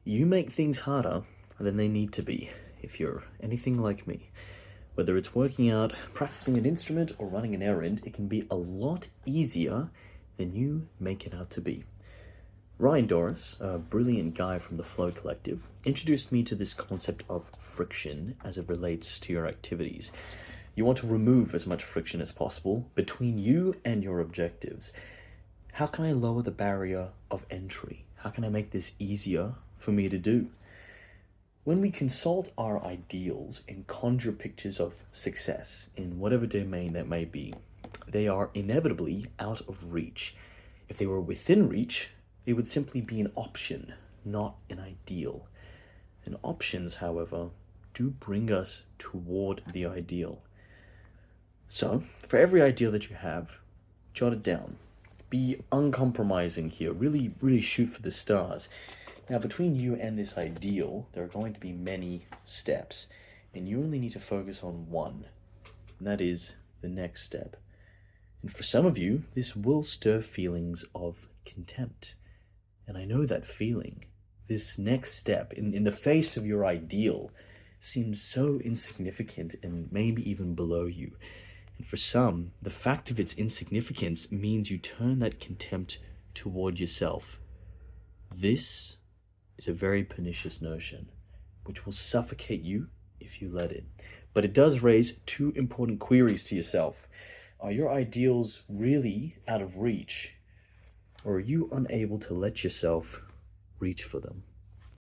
You make things harder than they need to be if you're anything like me. Whether it's working out, practicing an instrument, or running an errand, it can be a lot easier than you make it out to be. Ryan Doris, a brilliant guy from the Flow Collective, introduced me to this concept of friction as it relates to your activities. You want to remove as much friction as possible between you and your objectives. How can I lower the barrier of entry? How can I make this easier for me to do? When we consult our ideals and conjure pictures of success in whatever domain that may be, they are inevitably out of reach. If they were within reach, it would simply be an option, not an ideal. And options, however, do bring us toward the ideal. So, for every ideal that you have, jot it down. Be uncompromising here. Really shoot for the stars. Now, between you and this ideal, there are going to be many steps, and you only need to focus on one, and that is the next step. And for some of you, this will stir feelings of contempt. And I know that feeling. This next step, in the face of your ideal, seems so insignificant and maybe even below you. And for some, the fact of its insignificance means you turn that contempt toward yourself. This is a very pernicious notion, which will suffocate you if you let it. But it does raise two important queries to yourself. Are your ideals really out of reach? Or are you unable to let yourself reach for them?